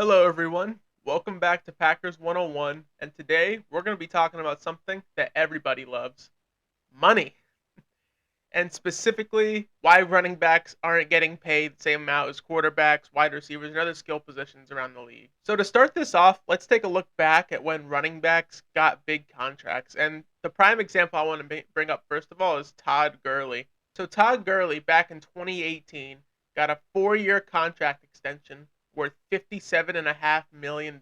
Hello, everyone. Welcome back to Packers 101. And today we're going to be talking about something that everybody loves money. And specifically, why running backs aren't getting paid the same amount as quarterbacks, wide receivers, and other skill positions around the league. So, to start this off, let's take a look back at when running backs got big contracts. And the prime example I want to bring up, first of all, is Todd Gurley. So, Todd Gurley, back in 2018, got a 4-year contract extension worth $57.5 million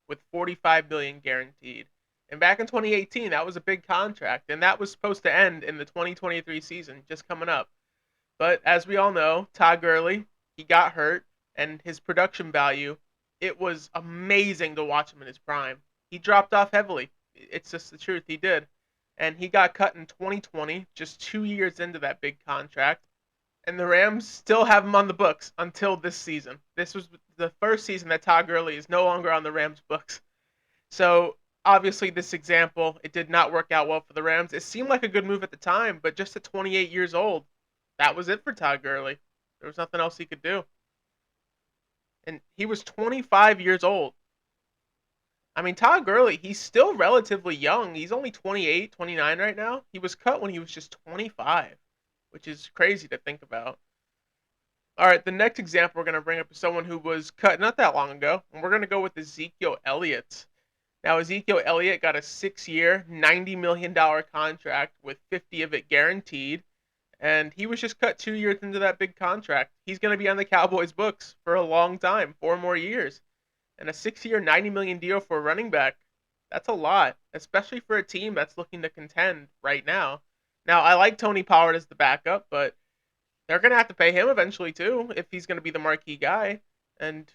with $45 million guaranteed. And back in 2018, that was a big contract, and that was supposed to end in the 2023 season, just coming up. But as we all know, Todd Gurley, he got hurt, and his production value, it was amazing to watch him in his prime. He dropped off heavily. It's just the truth, he did. And he got cut in 2020, just 2 years into that big contract. And the Rams still have him on the books until this season. This was the first season that Todd Gurley is no longer on the Rams' books. So obviously, this example, it did not work out well for the Rams. It seemed like a good move at the time, but just at 28 years old, that was it for Todd Gurley. There was nothing else he could do. And he was 25 years old. I mean, Todd Gurley, he's still relatively young. He's only 28, 29 right now. He was cut when he was just 25, which is crazy to think about. All right, the next example we're going to bring up is someone who was cut not that long ago, and we're going to go with Ezekiel Elliott. Now, Ezekiel Elliott got a 6-year, $90 million contract with 50 of it guaranteed, and he was just cut 2 years into that big contract. He's going to be on the Cowboys' books for a long time, 4 more years. And a 6-year, $90 million deal for a running back, that's a lot, especially for a team that's looking to contend right now. Now, I like Tony Pollard as the backup, but they're going to have to pay him eventually, too, if he's going to be the marquee guy. And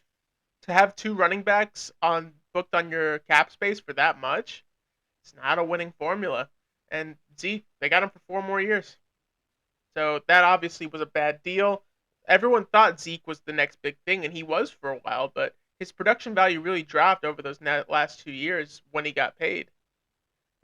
to have two running backs on booked on your cap space for that much, it's not a winning formula. And Zeke, they got him for 4 more years. So that obviously was a bad deal. Everyone thought Zeke was the next big thing, and he was for a while, but his production value really dropped over those last 2 years when he got paid.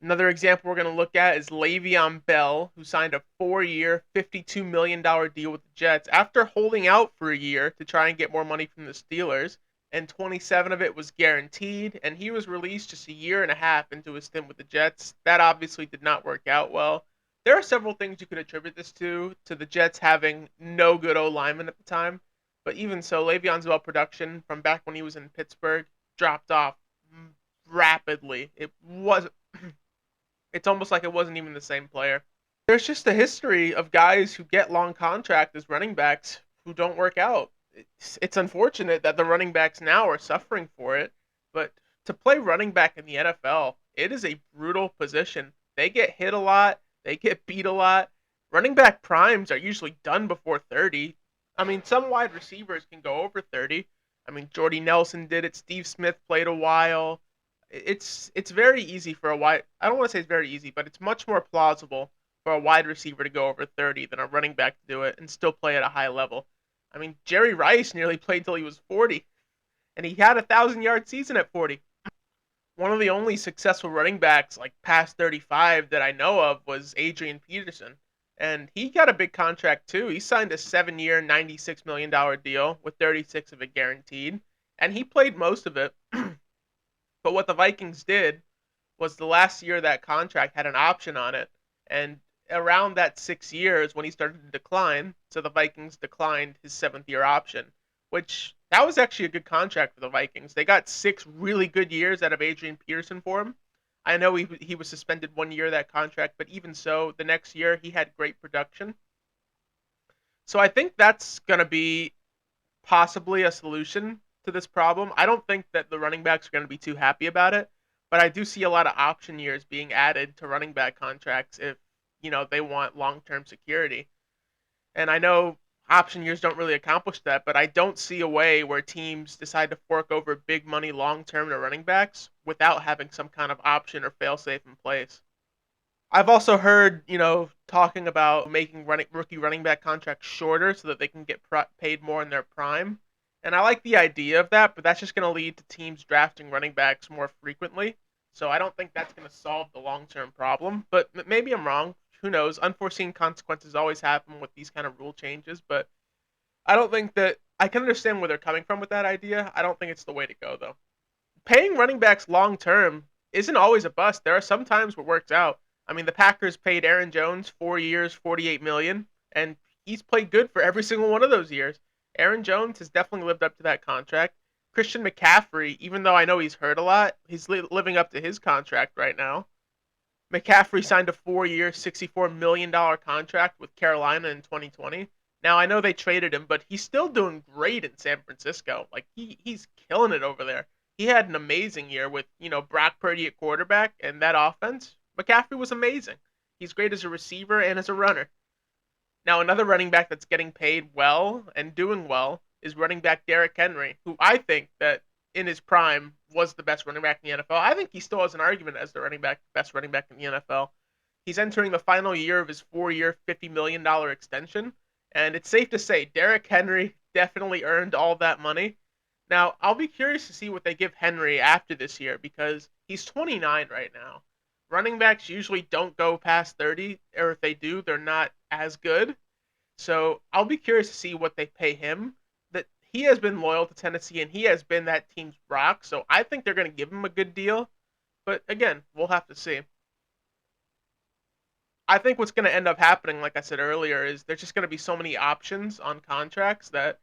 Another example we're going to look at is Le'Veon Bell, who signed a 4-year, $52 million deal with the Jets after holding out for a year to try and get more money from the Steelers, and 27 of it was guaranteed, and he was released just a year and a half into his stint with the Jets. That obviously did not work out well. There are several things you could attribute this to the Jets having no good O lineman at the time, but even so, Le'Veon's Bell production from back when he was in Pittsburgh dropped off rapidly. It's almost like it wasn't even the same player. There's just a history of guys who get long contracts as running backs who don't work out. It's unfortunate that the running backs now are suffering for it, but to play running back in the NFL, it is a brutal position. They get hit a lot, they get beat a lot. Running back primes are usually done before 30. I mean, some wide receivers can go over 30. I mean, Jordy Nelson did it. Steve Smith played a while. It's very easy for a wide. I don't want to say it's very easy, but it's much more plausible for a wide receiver to go over 30 than a running back to do it and still play at a high level. I mean, Jerry Rice nearly played till he was 40, and he had a 1,000-yard season at 40. One of the only successful running backs like past 35 that I know of was Adrian Peterson, and he got a big contract too. He signed a 7-year, $96 million deal with 36 of it guaranteed, and he played most of it. But what the Vikings did was the last year of that contract had an option on it. And around that 6 years when he started to decline, so the Vikings declined his 7th year option, which that was actually a good contract for the Vikings. They got 6 really good years out of Adrian Peterson for him. I know he was suspended 1 year of that contract, but even so, the next year he had great production. So I think that's going to be possibly a solution to this problem. I don't think that the running backs are going to be too happy about it, but I do see a lot of option years being added to running back contracts if, they want long-term security. And I know option years don't really accomplish that, but I don't see a way where teams decide to fork over big money long-term to running backs without having some kind of option or fail-safe in place. I've also heard, talking about making rookie running back contracts shorter so that they can get paid more in their prime. And I like the idea of that, but that's just going to lead to teams drafting running backs more frequently. So I don't think that's going to solve the long-term problem. But maybe I'm wrong. Who knows? Unforeseen consequences always happen with these kind of rule changes. But I don't think that I can understand where they're coming from with that idea. I don't think it's the way to go though. Paying running backs long term isn't always a bust. There are some times where it works out. I mean, the Packers paid Aaron Jones 4 years, 48 million, and he's played good for every single one of those years. Aaron Jones has definitely lived up to that contract. Christian McCaffrey, even though I know he's hurt a lot, he's living up to his contract right now. McCaffrey signed a 4 year, $64 million contract with Carolina in 2020. Now I know they traded him, but he's still doing great in San Francisco. Like he's killing it over there. He had an amazing year with, Brock Purdy at quarterback and that offense. McCaffrey was amazing. He's great as a receiver and as a runner. Now another running back that's getting paid well and doing well is running back Derrick Henry, who I think that in his prime was the best running back in the NFL. I think he still has an argument as the best running back in the NFL. He's entering the final year of his 4 year, $50 million extension, and it's safe to say Derrick Henry definitely earned all that money. Now, I'll be curious to see what they give Henry after this year because he's 29 right now. Running backs usually don't go past 30, or if they do, they're not as good. So I'll be curious to see what they pay him. That he has been loyal to Tennessee and he has been that team's rock. So I think they're going to give him a good deal. But again, we'll have to see. I think what's going to end up happening, like I said earlier, is there's just going to be so many options on contracts that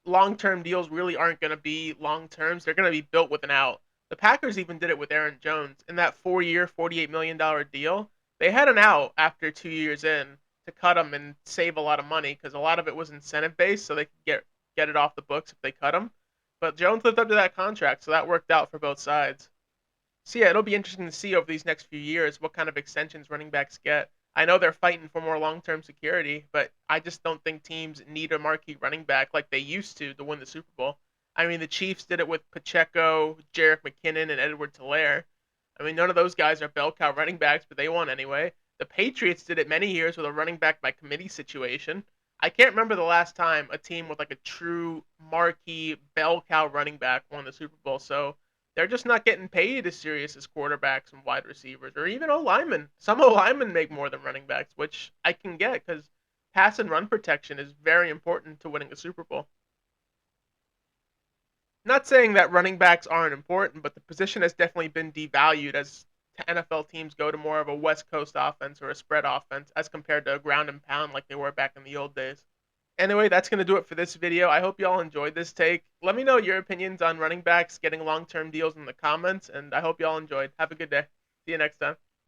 long-term deals really aren't going to be long terms. They're going to be built with an out. The Packers even did it with Aaron Jones in that 4 year, $48 million deal. They had an out after 2 years in to cut him and save a lot of money because a lot of it was incentive based, so they could get it off the books if they cut him. But Jones lived up to that contract, so that worked out for both sides. So yeah, it'll be interesting to see over these next few years what kind of extensions running backs get. I know they're fighting for more long-term security, but I just don't think teams need a marquee running back like they used to win the Super Bowl. I mean, the Chiefs did it with Pacheco, Jerick McKinnon, and Edward-Helaire. I mean, none of those guys are bell cow running backs, but they won anyway. The Patriots did it many years with a running back by committee situation. I can't remember the last time a team with like a true marquee bell cow running back won the Super Bowl. So they're just not getting paid as serious as quarterbacks and wide receivers or even O linemen. Some O linemen make more than running backs, which I can get because pass and run protection is very important to winning a Super Bowl. Not saying that running backs aren't important, but the position has definitely been devalued as NFL teams go to more of a West Coast offense or a spread offense as compared to a ground and pound like they were back in the old days. Anyway, that's going to do it for this video. I hope you all enjoyed this take. Let me know your opinions on running backs getting long-term deals in the comments, and I hope you all enjoyed. Have a good day. See you next time.